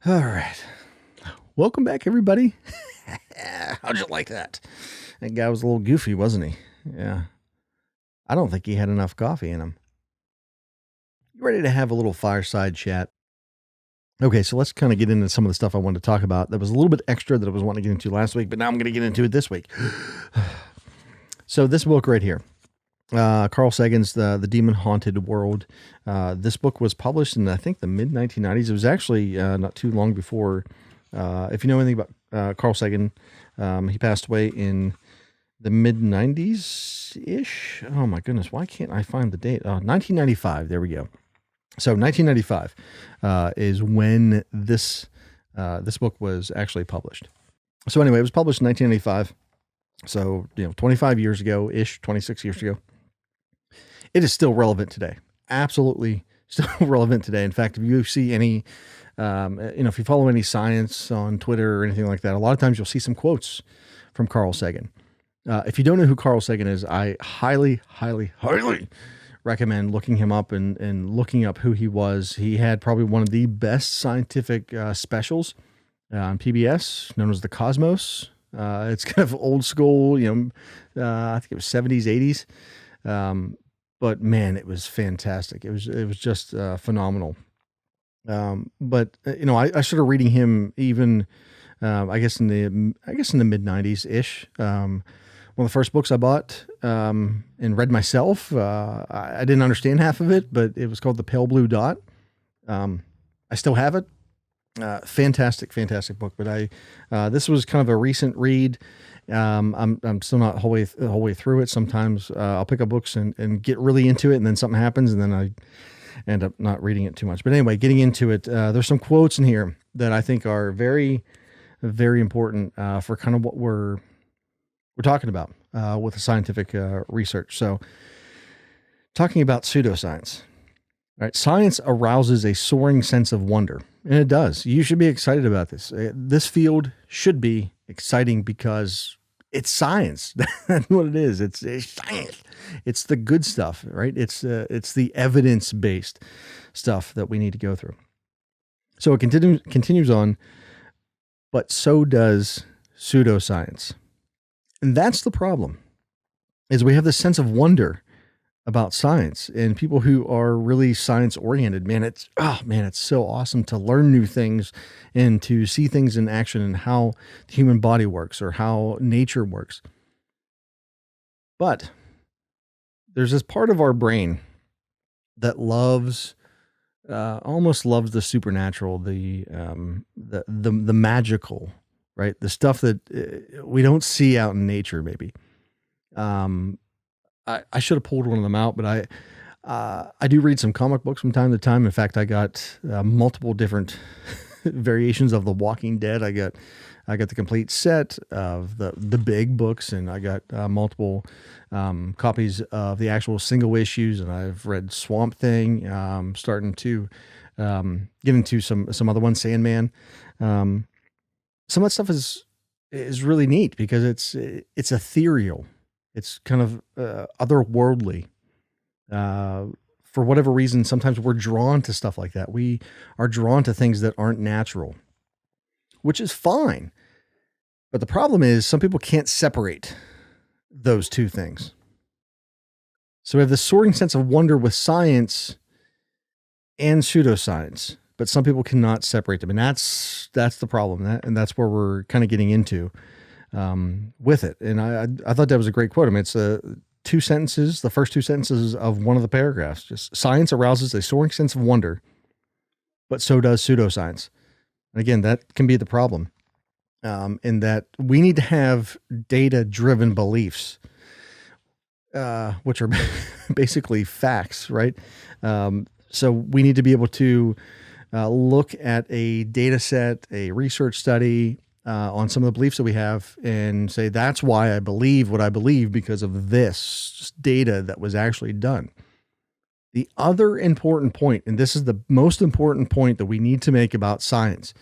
All right. Welcome back, everybody. How'd you like that? That guy was a little goofy, wasn't he? Yeah. I don't think he had enough coffee in him. You ready to have a little fireside chat? Okay, so let's kind of get into some of the stuff I wanted to talk about. That was a little bit extra that I was wanting to get into last week, but now I'm going to get into it this week. So this book right here, Carl Sagan's the Demon Haunted World. This book was published in, I think, the mid 1990s. It was actually not too long before. If you know anything about Carl Sagan, he passed away in the mid 90s ish. Oh my goodness, why can't I find the date? 1995. There we go. So 1995 is when this book was actually published. So anyway, it was published in 1995. So 25 years ago ish, 26 years ago. It is still relevant today. Absolutely still relevant today. In fact, if you see any, if you follow any science on Twitter or anything like that, a lot of times you'll see some quotes from Carl Sagan. If you don't know who Carl Sagan is, I highly, highly, highly recommend looking him up and looking up who he was. He had probably one of the best scientific specials on PBS, known as The Cosmos. It's kind of old school, I think it was 70s, 80s. But man, it was fantastic. It was just phenomenal. But I started reading him even, I guess in the mid '90s ish. One of the first books I bought and read myself. I didn't understand half of it, but it was called The Pale Blue Dot. I still have it. Fantastic book. But this was kind of a recent read. I'm still not the whole way through it. Sometimes I'll pick up books and get really into it, and then something happens, and then I end up not reading it too much. But anyway, getting into it, there's some quotes in here that I think are very, very important for kind of what we're talking about with the scientific research. So, talking about pseudoscience. All right, science arouses a soaring sense of wonder, and it does. You should be excited about this. This field should be exciting because it's science. That's what it is. It's science. It's the good stuff, right? It's the evidence-based stuff that we need to go through. So it continues on, but so does pseudoscience. And that's the problem, is we have this sense of wonder about science, and people who are really science oriented, it's so awesome to learn new things and to see things in action and how the human body works or how nature works. But there's this part of our brain that almost loves the supernatural, the magical, right? The stuff that we don't see out in nature, maybe. I should have pulled one of them out, but I do read some comic books from time to time. In fact, I got multiple different variations of The Walking Dead. I got the complete set of the big books, and I got multiple copies of the actual single issues. And I've read Swamp Thing. Starting to get into some other ones, Sandman. Some of that stuff is really neat because it's ethereal. It's kind of otherworldly. For whatever reason, sometimes we're drawn to stuff like that. We are drawn to things that aren't natural, which is fine. But the problem is some people can't separate those two things. So we have this soaring sense of wonder with science and pseudoscience, but some people cannot separate them. And that's the problem. And that's where we're kind of getting into with it. And I thought that was a great quote. I mean, it's two sentences, the first two sentences of one of the paragraphs. Just science arouses a soaring sense of wonder, but so does pseudoscience. And again, that can be the problem, in that we need to have data-driven beliefs, which are basically facts, right? So we need to be able to look at a data set, a research study, on some of the beliefs that we have and say, that's why I believe what I believe because of this data that was actually done. The other important point, and this is the most important point that we need to make about science,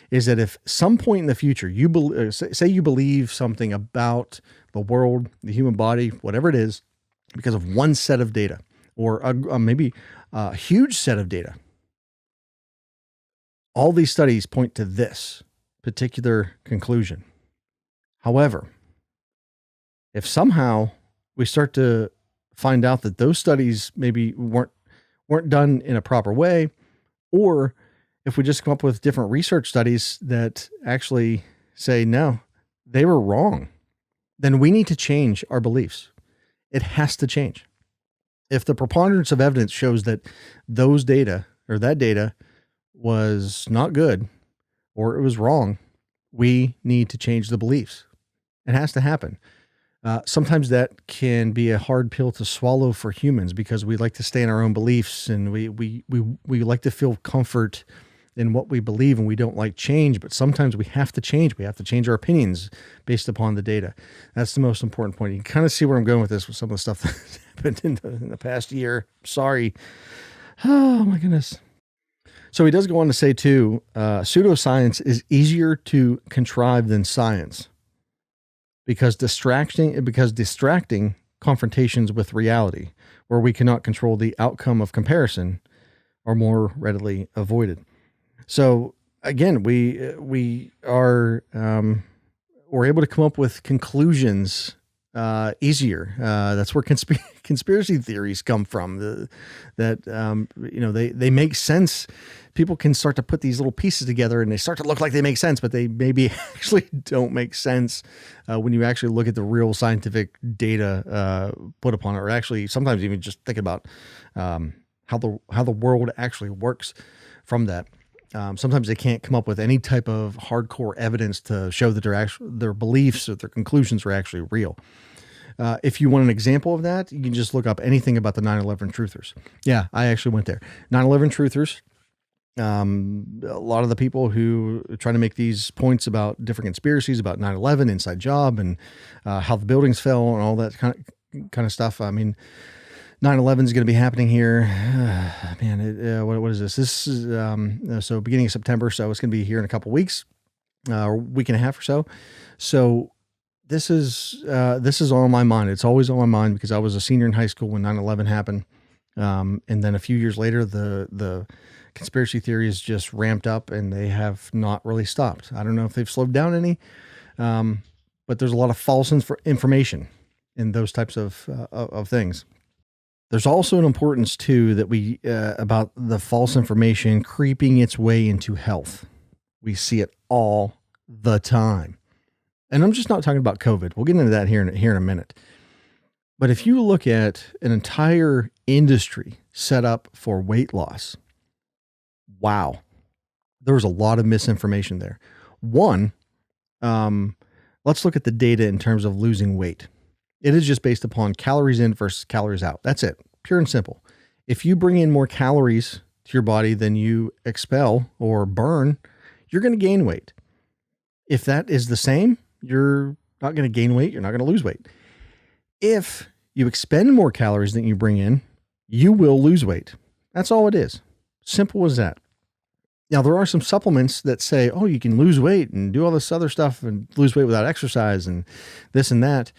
is that if some point in the future say you believe something about the world, the human body, whatever it is, because of one set of data or maybe a huge set of data, All these studies point to this particular conclusion. However, if somehow we start to find out that those studies maybe weren't done in a proper way, or if we just come up with different research studies that actually say, no, they were wrong, then we need to change our beliefs. It has to change. If the preponderance of evidence shows that those data or that data was not good or it was wrong, we need to change the beliefs. It has to happen. Sometimes that can be a hard pill to swallow for humans because we like to stay in our own beliefs and we like to feel comfort in what we believe and we don't like change, but sometimes we have to change. We have to change our opinions based upon the data. That's the most important point. You can kind of see where I'm going with this with some of the stuff that's happened in the past year. Sorry. Oh my goodness. So he does go on to say too, pseudoscience is easier to contrive than science because distracting confrontations with reality where we cannot control the outcome of comparison are more readily avoided. So again, we're able to come up with conclusions easier. That's where conspiracy theories come from. They make sense. People can start to put these little pieces together and they start to look like they make sense, but they maybe actually don't make sense when you actually look at the real scientific data put upon it, or actually sometimes even just think about how the world actually works from that. Sometimes they can't come up with any type of hardcore evidence to show that their beliefs or their conclusions are actually real. If you want an example of that, you can just look up anything about the 9/11 truthers. Yeah, I actually went there. 9/11 truthers. A lot of the people who are trying to make these points about different conspiracies about 9/11, inside job, and how the buildings fell and all that kind of stuff. I mean, 9/11 is going to be happening here. What is this? This is so beginning of September. So it's going to be here in a couple weeks, or week and a half or so. So this is on my mind. It's always on my mind because I was a senior in high school when 9/11 happened. And then a few years later, the conspiracy theories just ramped up and they have not really stopped. I don't know if they've slowed down any, but there's a lot of false information in those types of things. There's also an importance too that we about the false information creeping its way into health. We see it all the time. And I'm just not talking about COVID. We'll get into that here in a minute. But if you look at an entire industry set up for weight loss, wow, there was a lot of misinformation there. One, let's look at the data in terms of losing weight. It is just based upon calories in versus calories out. That's it. Pure and simple. If you bring in more calories to your body than you expel or burn, you're going to gain weight. If that is the same, you're not going to gain weight. You're not going to lose weight. If you expend more calories than you bring in, you will lose weight. That's all it is. Simple as that. Now, there are some supplements that say, oh, you can lose weight and do all this other stuff and lose weight without exercise and this and that.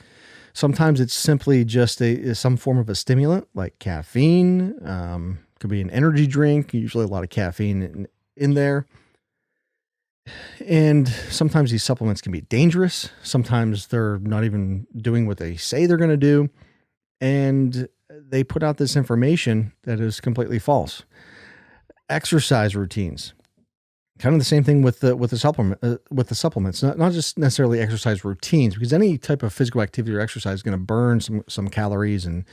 Sometimes it's simply just some form of a stimulant like caffeine. Could be an energy drink, usually a lot of caffeine in there. And sometimes these supplements can be dangerous. Sometimes they're not even doing what they say they're going to do. And they put out this information that is completely false. Exercise routines. Kind of the same thing with the supplements, not just necessarily exercise routines, because any type of physical activity or exercise is going to burn some calories and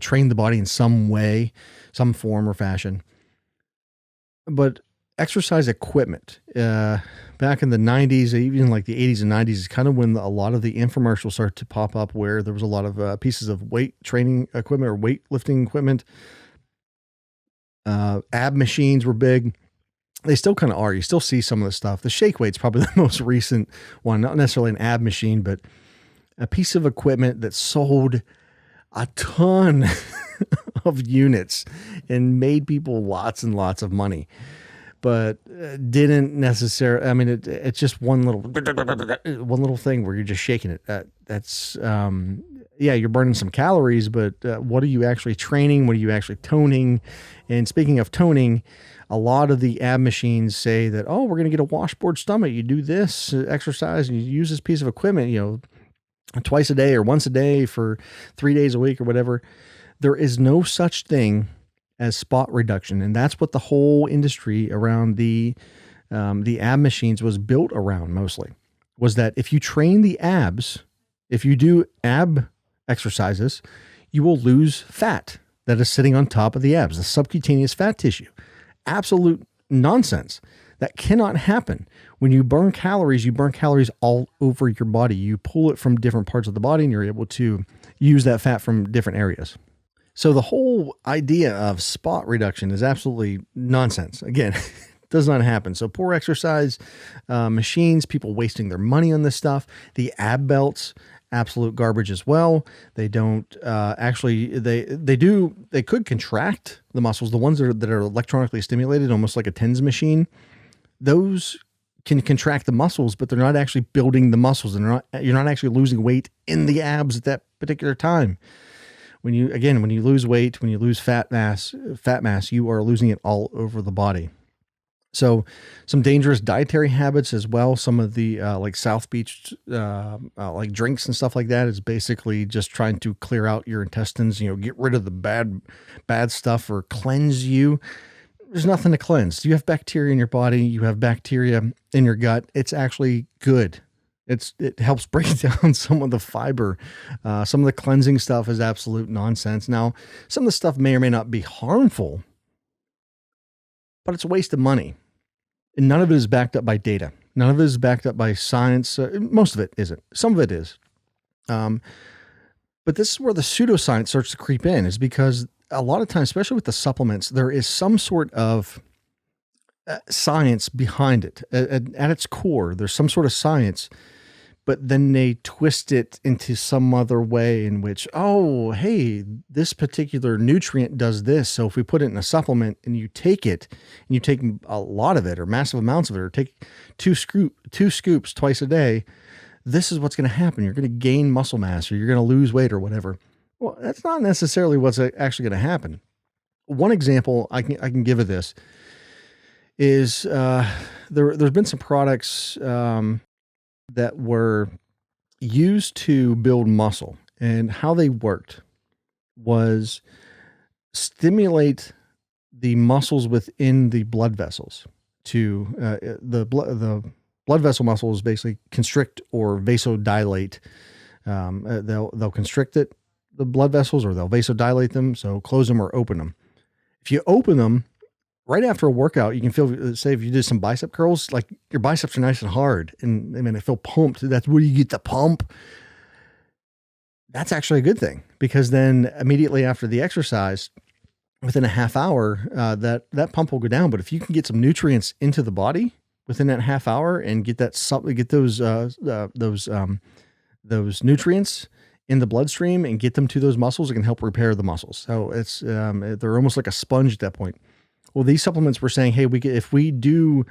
train the body in some way, some form or fashion. But exercise equipment, back in the 90s, even like the 80s and 90s, is kind of when a lot of the infomercials started to pop up, where there was a lot of pieces of weight training equipment or weightlifting equipment. Ab machines were big. They still kind of are. You still see some of the stuff. The shake weight's probably the most recent one, not necessarily an ab machine, but a piece of equipment that sold a ton of units and made people lots and lots of money, but didn't necessarily, I mean, it's just one little thing where you're just shaking it. That's, yeah, you're burning some calories, but what are you actually training? What are you actually toning? And speaking of toning, a lot of the ab machines say that, oh, we're going to get a washboard stomach. You do this exercise and you use this piece of equipment, twice a day or once a day for 3 days a week or whatever. There is no such thing as spot reduction. And that's what the whole industry around the ab machines was built around mostly, was that if you train the abs, if you do ab exercises, you will lose fat that is sitting on top of the abs, the subcutaneous fat tissue. Absolute nonsense. That cannot happen. When you burn calories all over your body. You pull it from different parts of the body and you're able to use that fat from different areas. So the whole idea of spot reduction is absolutely nonsense. Again, does not happen. So poor exercise machines, people wasting their money on this stuff. The ab belts, absolute garbage as well. They don't they could contract the muscles. The ones that are electronically stimulated, almost like a TENS machine, those can contract the muscles, but they're not actually building the muscles, and you're not actually losing weight in the abs at that particular time. When you lose weight, when you lose fat mass, you are losing it all over the body. So some dangerous dietary habits as well. Some of the like South Beach like drinks and stuff like that is basically just trying to clear out your intestines, get rid of the bad stuff or cleanse you. There's nothing to cleanse. You have bacteria in your body. You have bacteria in your gut. It's actually good. It helps break down some of the fiber. Some of the cleansing stuff is absolute nonsense. Now, some of the stuff may or may not be harmful, but it's a waste of money. And none of it is backed up by data. None of it is backed up by science. Most of it isn't. Some of it is. But this is where the pseudoscience starts to creep in, is because a lot of times, especially with the supplements, there is some sort of science behind it. At its core, there's some sort of science, but then they twist it into some other way in which, oh, hey, this particular nutrient does this. So if we put it in a supplement and you take it and you take a lot of it or massive amounts of it, or take two scoops twice a day, this is what's going to happen. You're going to gain muscle mass, or you're going to lose weight or whatever. Well, that's not necessarily what's actually going to happen. One example I can give of this is there's been some products that were used to build muscle, and how they worked was stimulate the muscles within the blood vessels to the blood vessel muscles basically constrict or vasodilate. They'll constrict the blood vessels, or they'll vasodilate them. So close them or open them. If you open them right after a workout, you can feel, say if you did some bicep curls, like your biceps are nice and hard and they feel pumped. That's where you get the pump. That's actually a good thing, because then immediately after the exercise, within a half hour, that pump will go down. But if you can get some nutrients into the body within that half hour and get those nutrients in the bloodstream and get them to those muscles, it can help repair the muscles. So it's they're almost like a sponge at that point. Well, these supplements were saying, hey, if we do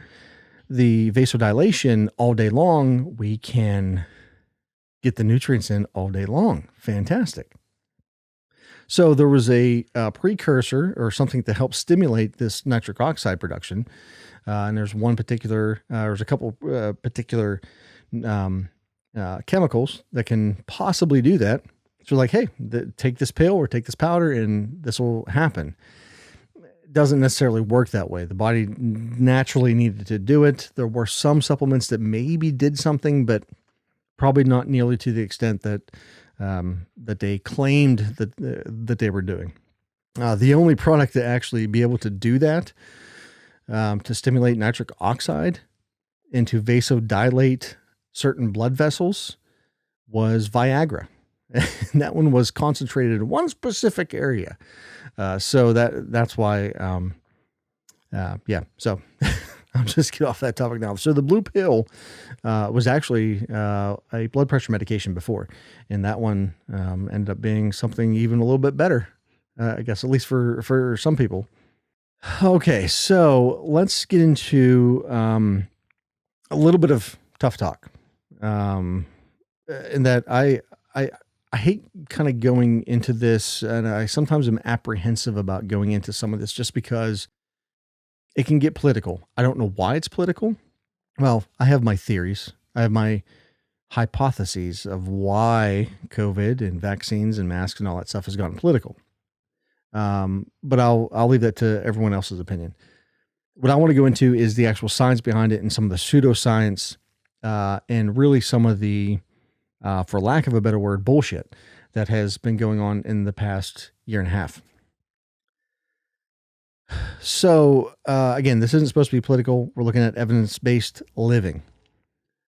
the vasodilation all day long, we can get the nutrients in all day long. Fantastic. So there was a precursor or something to help stimulate this nitric oxide production. And there's a couple particular chemicals that can possibly do that. So like, hey, take this pill or take this powder and this will happen. It doesn't necessarily work that way. The body naturally needed to do it. There were some supplements that maybe did something, but probably not nearly to the extent that they claimed that they were doing. The only product to actually be able to do that, to stimulate nitric oxide and to vasodilate certain blood vessels, was Viagra. And that one was concentrated in one specific area. So that's why, so I'll just get off that topic now. So the blue pill was actually a blood pressure medication before, and that one ended up being something even a little bit better, I guess, at least for some people. Okay, so let's get into a little bit of tough talk. In that I hate kind of going into this, and I sometimes am apprehensive about going into some of this just because it can get political. I don't know why it's political. Well, I have my theories. I have my hypotheses of why COVID and vaccines and masks and all that stuff has gotten political. But I'll leave that to everyone else's opinion. What I want to go into is the actual science behind it and some of the pseudoscience, and really some of the, for lack of a better word, bullshit that has been going on in the past year and a half. So, again, this isn't supposed to be political. We're looking at evidence-based living.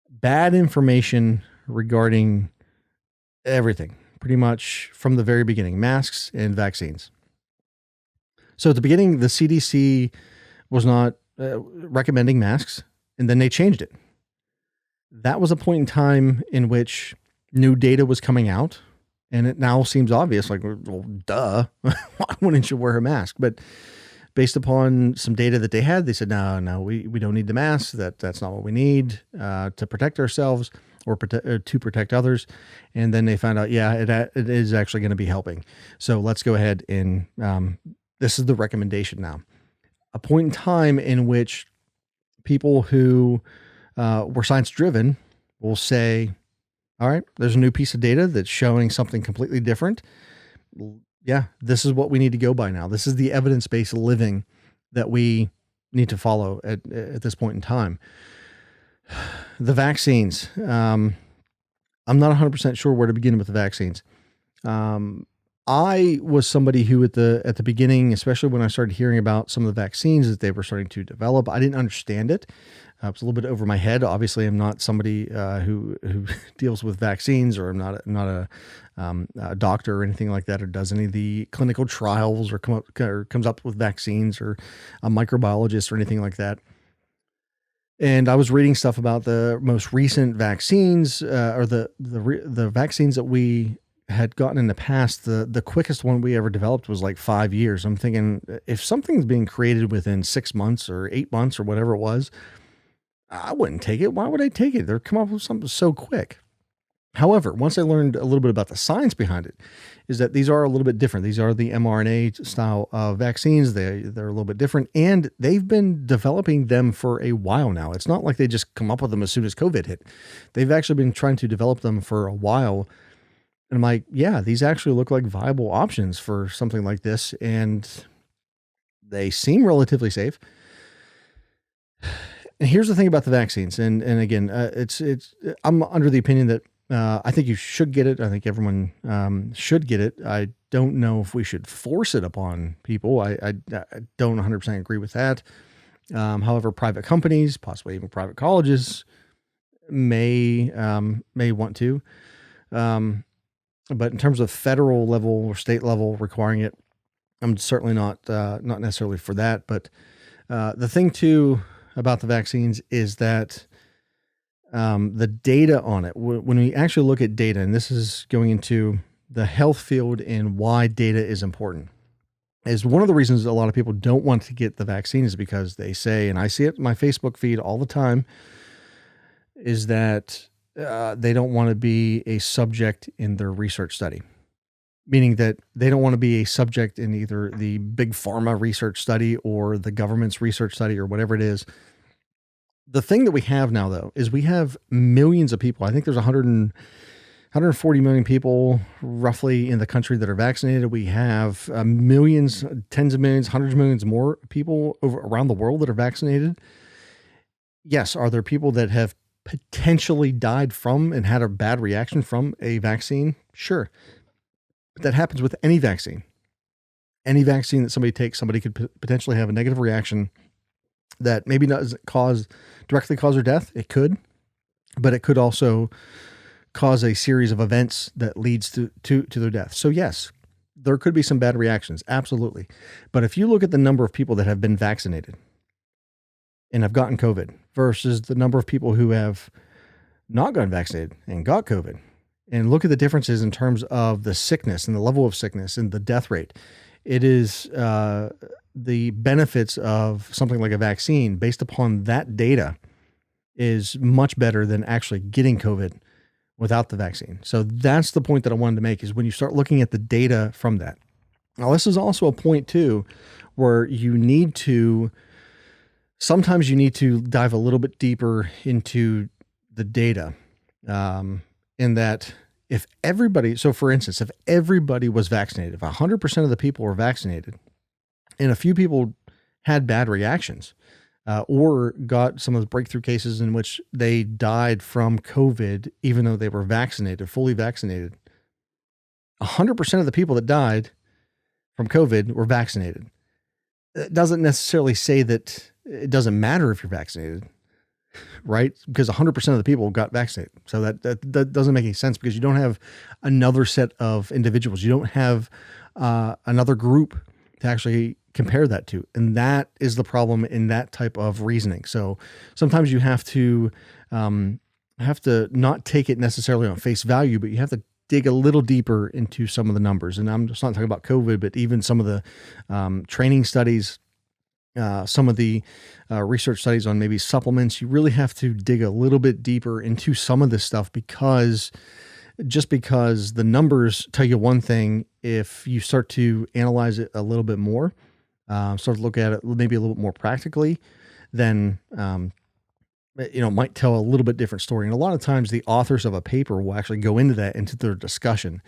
Bad information regarding everything, pretty much from the very beginning, masks and vaccines. So at the beginning, the CDC was not recommending masks, and then they changed it. That was a point in time in which new data was coming out, and it now seems obvious, like, well, duh, why wouldn't you wear a mask? But based upon some data that they had, they said, no, we don't need the mask. That's not what we need to protect ourselves or to protect others. And then they found out, yeah, it is actually going to be helping. So let's go ahead and this is the recommendation now. A point in time in which people who were science driven will say, all right, there's a new piece of data that's showing something completely different. Yeah, this is what we need to go by now. This is the evidence-based living that we need to follow at this point in time. The vaccines. I'm not 100% sure where to begin with the vaccines. I was somebody who at the beginning, especially when I started hearing about some of the vaccines that they were starting to develop, I didn't understand it. It was a little bit over my head. Obviously, I'm not somebody who deals with vaccines, or I'm not a doctor or anything like that, or does any of the clinical trials, or comes up with vaccines, or a microbiologist or anything like that. And I was reading stuff about the most recent vaccines, or the vaccines that we had gotten in the past. The quickest one we ever developed was like 5 years. I'm thinking, if something's being created within 6 months or 8 months or whatever it was, I wouldn't take it. Why would I take it? They're come up with something so quick. However, once I learned a little bit about the science behind it, is that these are a little bit different. These are the mRNA style of vaccines. They're a little bit different, and they've been developing them for a while now. It's not like they just come up with them as soon as COVID hit. They've actually been trying to develop them for a while. And I'm like, yeah, these actually look like viable options for something like this, and they seem relatively safe. And here's the thing about the vaccines, and again, I'm under the opinion that I think you should get it. I think everyone should get it. I don't know if we should force it upon people. I don't 100% agree with that. However, private companies, possibly even private colleges, may want to. But in terms of federal level or state level requiring it, I'm certainly not necessarily for that. But the thing too about the vaccines is that the data on it, when we actually look at data, and this is going into the health field and why data is important, is one of the reasons a lot of people don't want to get the vaccine is because they say, and I see it in my Facebook feed all the time, is that they don't want to be a subject in their research study. Meaning that they don't want to be a subject in either the big pharma research study or the government's research study or whatever it is. The thing that we have now, though, is we have millions of people. I think there's 140 million people roughly in the country that are vaccinated. We have millions, tens of millions, hundreds of millions more people around the world that are vaccinated. Yes, are there people that have potentially died from and had a bad reaction from a vaccine? Sure. But that happens with any vaccine. Any vaccine that somebody takes, somebody could potentially have a negative reaction that maybe doesn't directly cause their death. It could, but it could also cause a series of events that leads to their death. So yes, there could be some bad reactions. Absolutely. But if you look at the number of people that have been vaccinated and have gotten COVID versus the number of people who have not gotten vaccinated and got COVID, and look at the differences in terms of the sickness and the level of sickness and the death rate, it is the benefits of something like a vaccine based upon that data is much better than actually getting COVID without the vaccine. So that's the point that I wanted to make, is when you start looking at the data from that. Now, this is also a point too, where sometimes you need to dive a little bit deeper into the data. In that, for instance, if everybody was vaccinated, if 100% of the people were vaccinated and a few people had bad reactions, or got some of the breakthrough cases in which they died from COVID, even though they were vaccinated, fully vaccinated, 100% of the people that died from COVID were vaccinated. It doesn't necessarily say that it doesn't matter if you're vaccinated, right? Because 100% of the people got vaccinated. So that doesn't make any sense, because you don't have another set of individuals. You don't have another group to actually compare that to. And that is the problem in that type of reasoning. So sometimes you have to not take it necessarily on face value, but you have to dig a little deeper into some of the numbers. And I'm just not talking about COVID, but even some of the training studies, some of the research studies on maybe supplements. You really have to dig a little bit deeper into some of this stuff, because the numbers tell you one thing, if you start to analyze it a little bit more, start to look at it maybe a little bit more practically, then it might tell a little bit different story. And a lot of times the authors of a paper will actually go into their discussion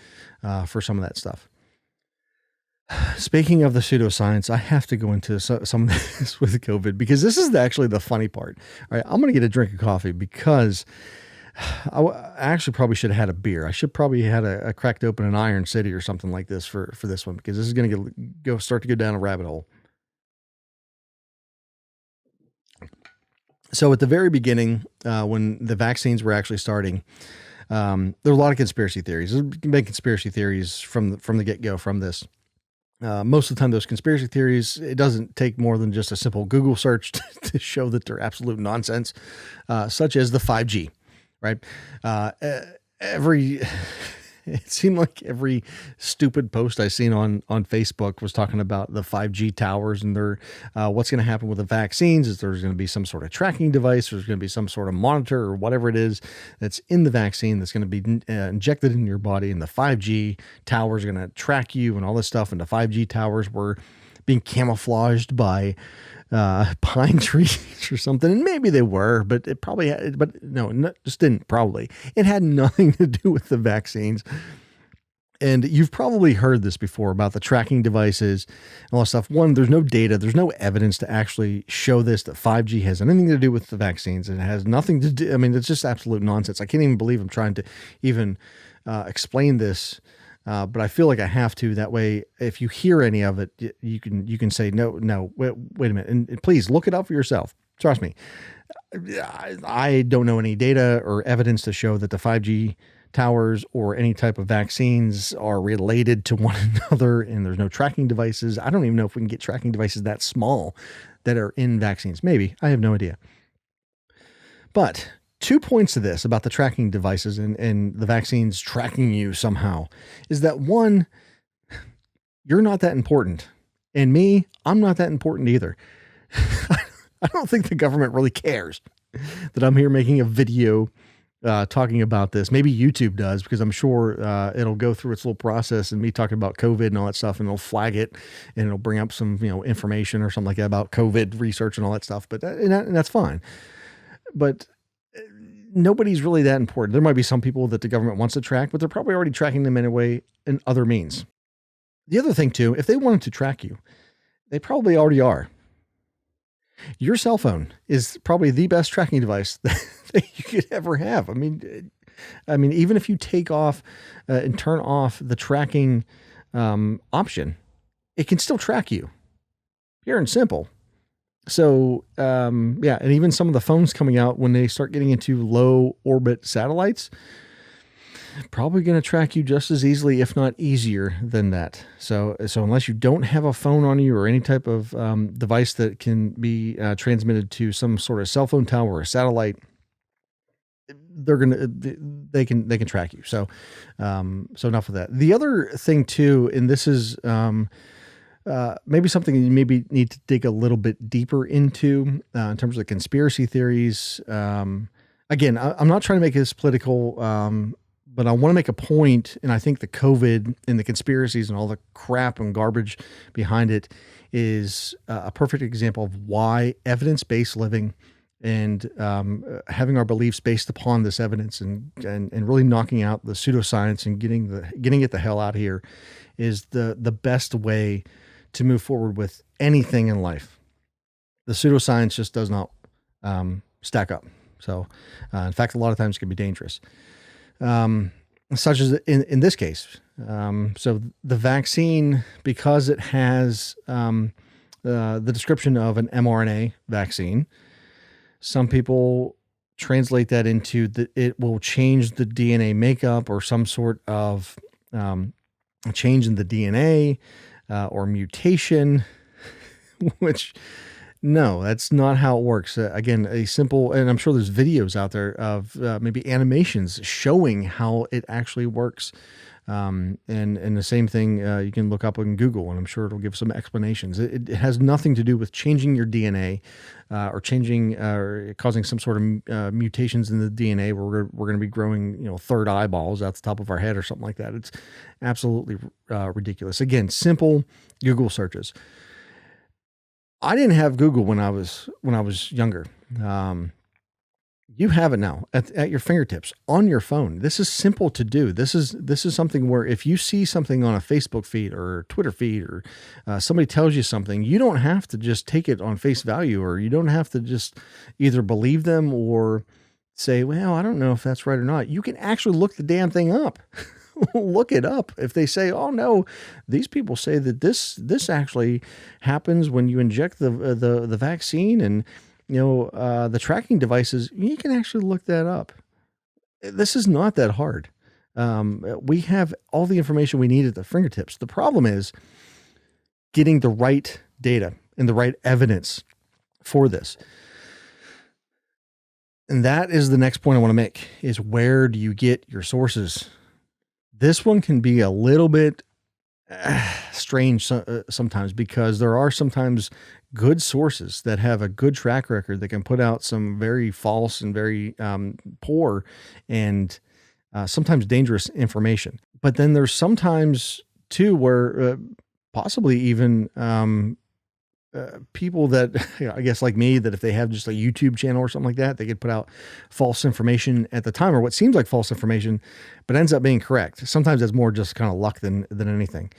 for some of that stuff. Speaking of the pseudoscience, I have to go into some of this with COVID, because this is actually the funny part. All right, I'm going to get a drink of coffee, because I actually probably should have had a beer. I should probably had a cracked open an Iron City or something like this for this one, because this is going to start to go down a rabbit hole. So at the very beginning, when the vaccines were actually starting, there were a lot of conspiracy theories. There's been conspiracy theories from the get-go from this. Most of the time, those conspiracy theories, it doesn't take more than just a simple Google search to show that they're absolute nonsense, such as the 5G, right? It seemed like every stupid post I seen on Facebook was talking about the 5G towers and what's going to happen with the vaccines is there's going to be some sort of tracking device. There's going to be some sort of monitor or whatever it is that's in the vaccine that's going to be injected in your body. And the 5G towers are going to track you and all this stuff. And the 5G towers were being camouflaged by pine trees or something. And maybe they were, but it probably had, but no, just didn't probably. It had nothing to do with the vaccines. And you've probably heard this before about the tracking devices and all that stuff. One, there's no data. There's no evidence to actually show this, that 5G has anything to do with the vaccines. It has nothing to do. I mean, it's just absolute nonsense. I can't even believe I'm trying to even explain this. But I feel like I have to. That way, if you hear any of it, you can say, no, wait a minute. And please look it up for yourself. Trust me. I don't know any data or evidence to show that the 5G towers or any type of vaccines are related to one another, and there's no tracking devices. I don't even know if we can get tracking devices that small that are in vaccines. Maybe. I have no idea. But 2 points to this about the tracking devices and the vaccines tracking you somehow is that, one, you're not that important. And me, I'm not that important either. I don't think the government really cares that I'm here making a video talking about this. Maybe YouTube does, because I'm sure it'll go through its little process and me talking about COVID and all that stuff, and it'll flag it and it'll bring up some information or something like that about COVID research and all that stuff. But and that's fine. But nobody's really that important. There might be some people that the government wants to track, but they're probably already tracking them anyway in other means. The other thing too, if they wanted to track you, they probably already are. Your cell phone is probably the best tracking device that you could ever have. I mean, even if you take off and turn off the tracking option, it can still track you. Pure and simple. So, and even some of the phones coming out, when they start getting into low orbit satellites, probably going to track you just as easily, if not easier than that. So unless you don't have a phone on you or any type of device that can be transmitted to some sort of cell phone tower or satellite, they can track you. So enough of that. The other thing too, and this is, maybe something you maybe need to dig a little bit deeper into in terms of the conspiracy theories. again, I'm not trying to make this political, but I want to make a point, and I think the COVID and the conspiracies and all the crap and garbage behind it is a perfect example of why evidence-based living and having our beliefs based upon this evidence and really knocking out the pseudoscience and getting it the hell out of here is the best way to move forward with anything in life. The pseudoscience just does not stack up. So, in fact, a lot of times it can be dangerous, such as in this case. So the vaccine, because it has the description of an mRNA vaccine, some people translate that into that it will change the DNA makeup or some sort of change in the DNA or mutation, which no, that's not how it works. Again, a simple, and I'm sure there's videos out there of maybe animations showing how it actually works. And the same thing you can look up on Google, and I'm sure it'll give some explanations. It has nothing to do with changing your DNA or changing or causing some sort of mutations in the DNA where we're going to be growing, third eyeballs out the top of our head or something like that. It's absolutely ridiculous. Again, simple Google searches. I didn't have Google when I was younger. You have it now at your fingertips on your phone. This is simple to do. This is something where if you see something on a Facebook feed or Twitter feed or somebody tells you something, you don't have to just take it on face value, or you don't have to just either believe them or say, well, I don't know if that's right or not. You can actually look the damn thing up. Look it up. If they say, oh no, these people say that this actually happens when you inject the vaccine and the tracking devices, you can actually look that up. This is not that hard. We have all the information we need at the fingertips. The problem is getting the right data and the right evidence for this. And that is the next point I want to make, is where do you get your sources? This one can be a little bit strange sometimes, because there are sometimes good sources that have a good track record that can put out some very false and very poor and sometimes dangerous information. But then there's sometimes too where possibly even people that I guess like me, that if they have just a YouTube channel or something like that, they could put out false information at the time, or what seems like false information, but ends up being correct. Sometimes that's more just kind of luck than anything.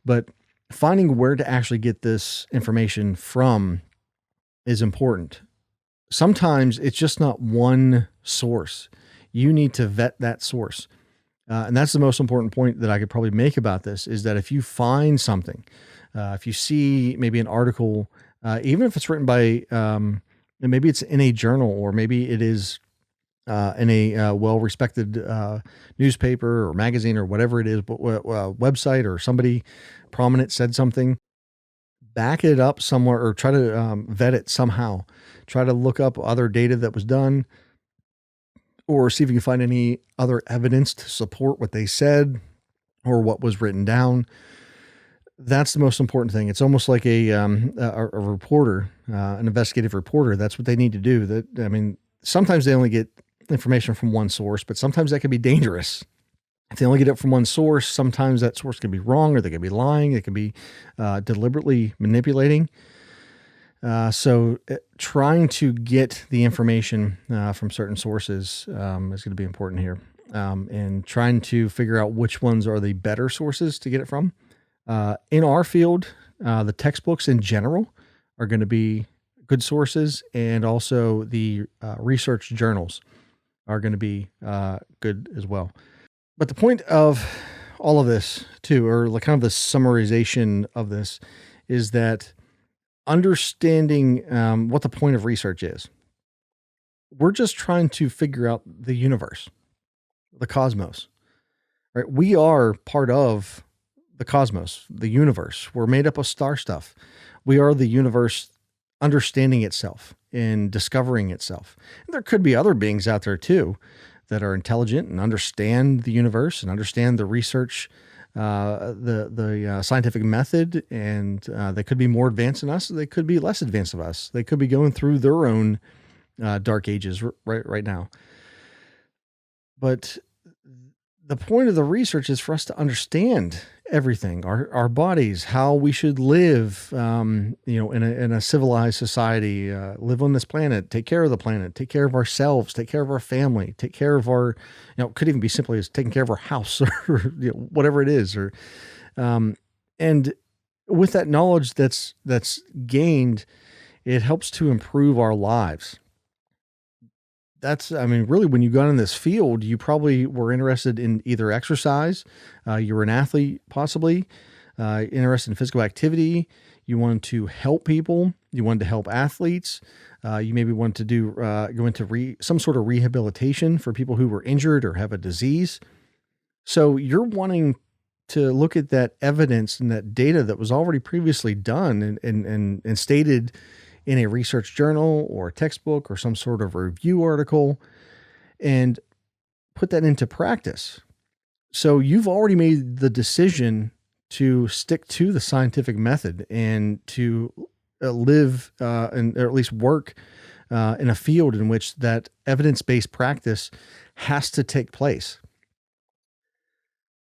But finding where to actually get this information from is important. Sometimes it's just not one source. You need to vet that source. And that's the most important point that I could probably make about this, is that if you find something, if you see maybe an article, even if it's written by, maybe it's in a journal, or maybe it is in a well-respected newspaper or magazine or whatever it is, but website, or somebody prominent said something, back it up somewhere, or try to vet it somehow. Try to look up other data that was done, or see if you can find any other evidence to support what they said or what was written down. That's the most important thing. It's almost like a reporter, an investigative reporter. That's what they need to do. Sometimes they only get information from one source, but sometimes that can be dangerous. If they only get it from one source, sometimes that source can be wrong, or they can be lying. They can be deliberately manipulating. So trying to get the information from certain sources is going to be important here, and trying to figure out which ones are the better sources to get it from. In our field, the textbooks in general are going to be good sources, and also the research journals are going to be good as well. But the point of all of this too, or like kind of the summarization of this, is that understanding what the point of research is. We're just trying to figure out the universe, the cosmos, right? We are part of the cosmos, the universe. We're made up of star stuff. We are the universe understanding itself and discovering itself. And there could be other beings out there too that are intelligent and understand the universe and understand the research, the scientific method, and they could be more advanced than us. They could be less advanced than us. They could be going through their own dark ages right now. But the point of the research is for us to understand everything, our bodies, how we should live, in a civilized society, live on this planet, take care of the planet, take care of ourselves, take care of our family, take care of our, could even be simply as taking care of our house or whatever it is, or, and with that knowledge that's gained, it helps to improve our lives. Really, when you got in this field, you probably were interested in either exercise, you were an athlete, possibly, interested in physical activity, you wanted to help people, you wanted to help athletes, you maybe wanted to go into some sort of rehabilitation for people who were injured or have a disease. So you're wanting to look at that evidence and that data that was already previously done and stated in a research journal or a textbook or some sort of review article, and put that into practice. So you've already made the decision to stick to the scientific method and to live or at least work in a field in which that evidence-based practice has to take place.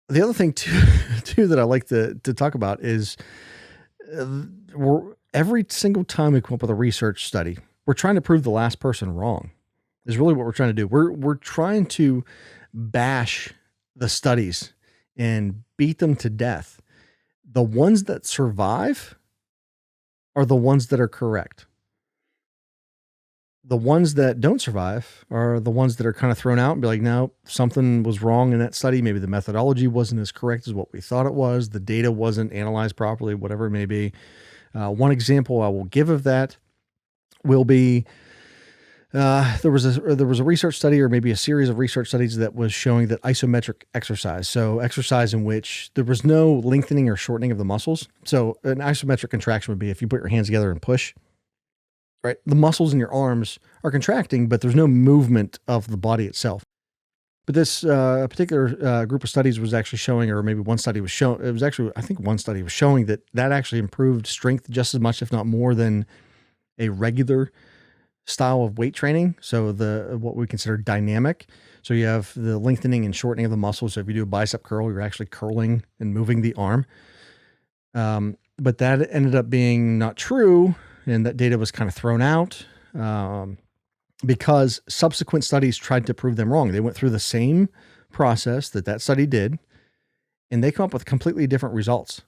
The other thing too that I like to talk about is every single time we come up with a research study, we're trying to prove the last person wrong, is really what we're trying to do. We're trying to bash the studies and beat them to death. The ones that survive are the ones that are correct. The ones that don't survive are the ones that are kind of thrown out and be like, no, something was wrong in that study. Maybe the methodology wasn't as correct as what we thought it was. The data wasn't analyzed properly, whatever it may be. One example I will give of that will be there was a research study, or maybe a series of research studies, that was showing that isometric exercise, so exercise in which there was no lengthening or shortening of the muscles. So an isometric contraction would be if you put your hands together and push, right? The muscles in your arms are contracting, but there's no movement of the body itself. But this particular group of studies was actually showing, or maybe one study was showing, it was actually, I think one study was showing that actually improved strength just as much, if not more, than a regular style of weight training. So what we consider dynamic. So you have the lengthening and shortening of the muscles. So if you do a bicep curl, you're actually curling and moving the arm. But that ended up being not true, and that data was kind of thrown out. Because subsequent studies tried to prove them wrong. They went through the same process that study did, and they come up with completely different results.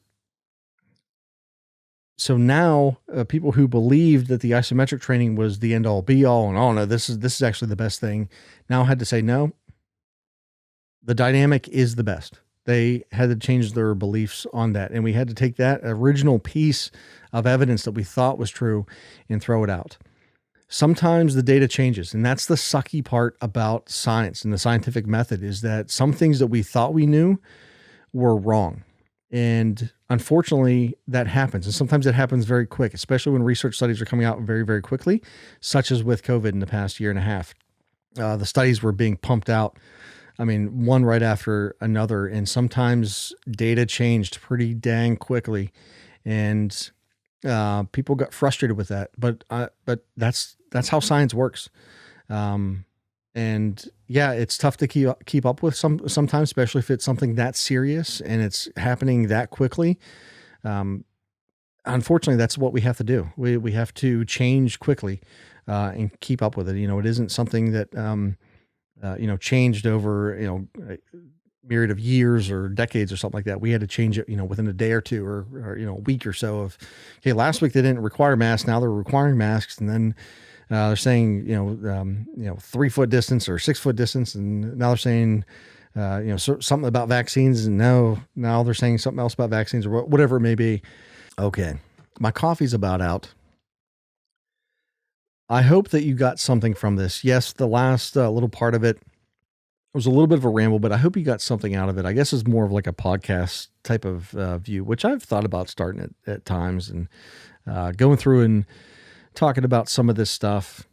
So now people who believed that the isometric training was the end all be all, and oh no, this is actually the best thing, now had to say, no, the dynamic is the best. They had to change their beliefs on that. And we had to take that original piece of evidence that we thought was true and throw it out. Sometimes the data changes, and that's the sucky part about science and the scientific method, is that some things that we thought we knew were wrong. And unfortunately, that happens. And sometimes it happens very quick, especially when research studies are coming out very, very quickly, such as with COVID in the past year and a half. The studies were being pumped out, one right after another. And sometimes data changed pretty dang quickly. And people got frustrated with that, but that's how science works. And yeah, it's tough to keep up with sometimes, especially if it's something that serious and it's happening that quickly. Unfortunately, that's what we have to do. We have to change quickly, and keep up with it. It isn't something that, changed over, a myriad of years or decades or something like that. We had to change it, within a day or two, or a week or so of, okay, last week they didn't require masks. Now they're requiring masks. And then they're saying, 3 foot distance or 6 foot distance. And now they're saying, something about vaccines. And now they're saying something else about vaccines, or whatever it may be. Okay. My coffee's about out. I hope that you got something from this. Yes, the last little part of it was a little bit of a ramble, but I hope you got something out of it. I guess it's more of like a podcast type of view, which I've thought about starting at times, and going through and talking about some of this stuff.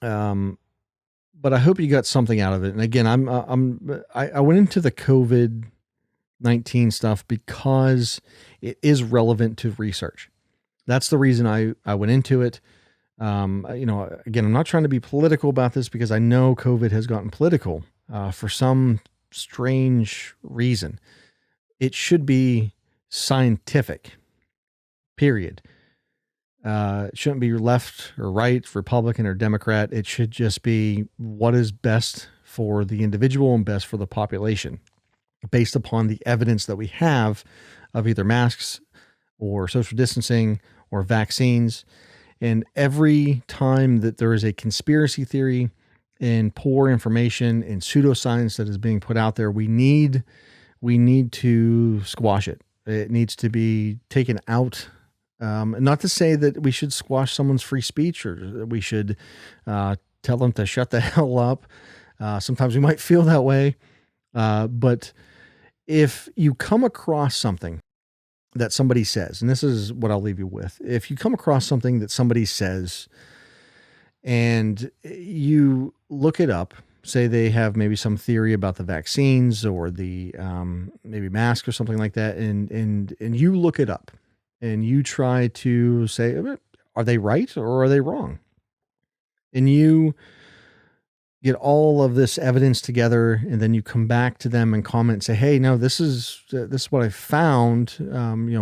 But I hope you got something out of it. And again, I went into the COVID-19 stuff because it is relevant to research. That's the reason I went into it. Again, I'm not trying to be political about this because I know COVID has gotten political for some strange reason. It should be scientific, period. It shouldn't be left or right, Republican or Democrat. It should just be what is best for the individual and best for the population based upon the evidence that we have of either masks or social distancing or vaccines. And every time that there is a conspiracy theory and poor information and pseudoscience that is being put out there, we need to squash it. It needs to be taken out. Not to say that we should squash someone's free speech or that we should tell them to shut the hell up. Sometimes we might feel that way. But if you come across something that somebody says, and this is what I'll leave you with. If you come across something that somebody says and you look it up, say they have maybe some theory about the vaccines or the maybe mask or something like that, and you look it up and you try to say, are they right or are they wrong? And you get all of this evidence together, and then you come back to them and comment and say, hey, no, this is what I found.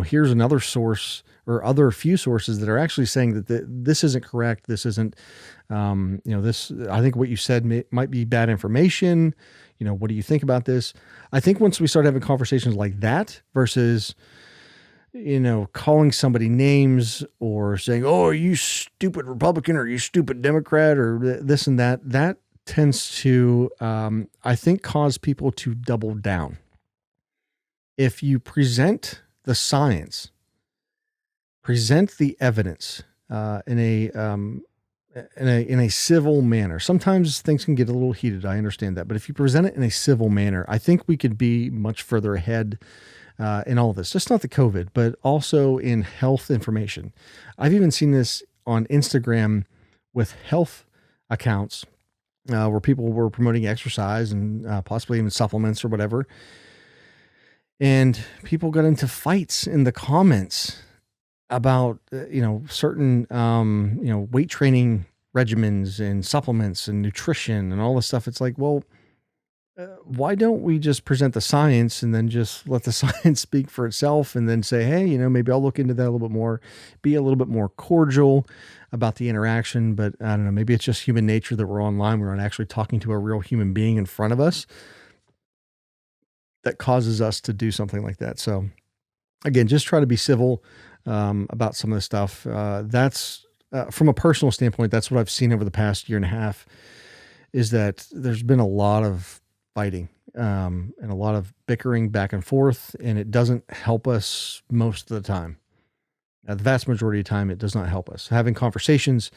Here's another source or other few sources that are actually saying that this isn't correct. This isn't, this, I think what you said might be bad information. What do you think about this? I think once we start having conversations like that versus, calling somebody names or saying, oh, are you stupid Republican or you stupid Democrat or this and that tends to, I think, cause people to double down. If you present the science, present the evidence in a civil manner. Sometimes things can get a little heated. I understand that, but if you present it in a civil manner, I think we could be much further ahead in all of this. Just not the COVID, but also in health information. I've even seen this on Instagram with health accounts. Where people were promoting exercise and possibly even supplements or whatever. And people got into fights in the comments about, certain, weight training regimens and supplements and nutrition and all this stuff. It's like, well, why don't we just present the science and then just let the science speak for itself and then say, hey, maybe I'll look into that a little bit more, be a little bit more cordial about the interaction. But I don't know, maybe it's just human nature that we're online. We're not actually talking to a real human being in front of us that causes us to do something like that. So again, just try to be civil about some of the stuff. That's from a personal standpoint, that's what I've seen over the past year and a half, is that there's been a lot of fighting and a lot of bickering back and forth, and it doesn't help us most of the time. The vast majority of the time, it does not help us. Having conversations,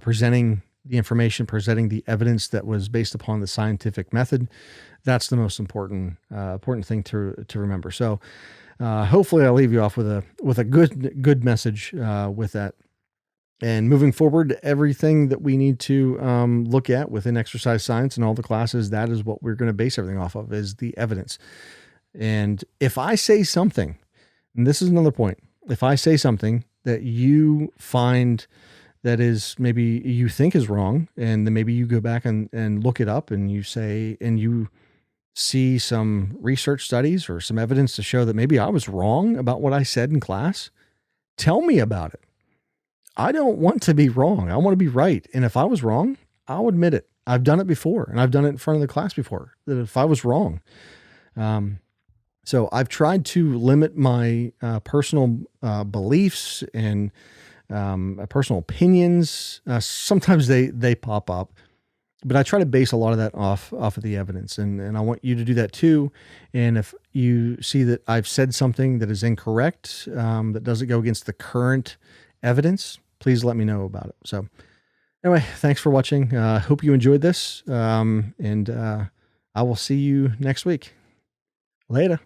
presenting the information, presenting the evidence that was based upon the scientific method, that's the most important thing to remember. So hopefully I'll leave you off with a good message with that. And moving forward, everything that we need to look at within exercise science and all the classes, that is what we're going to base everything off of, is the evidence. And if I say something, and this is another point, if I say something that you find that is maybe you think is wrong, and then maybe you go back and look it up and you say, and you see some research studies or some evidence to show that maybe I was wrong about what I said in class, tell me about it. I don't want to be wrong. I want to be right. And if I was wrong, I'll admit it. I've done it before, and I've done it in front of the class before, that if I was wrong. So I've tried to limit my personal beliefs and personal opinions. Sometimes they pop up, but I try to base a lot of that off of the evidence. And I want you to do that too. And if you see that I've said something that is incorrect, that doesn't go against the current evidence, please let me know about it. So anyway, thanks for watching. Hope you enjoyed this. And I will see you next week. Later.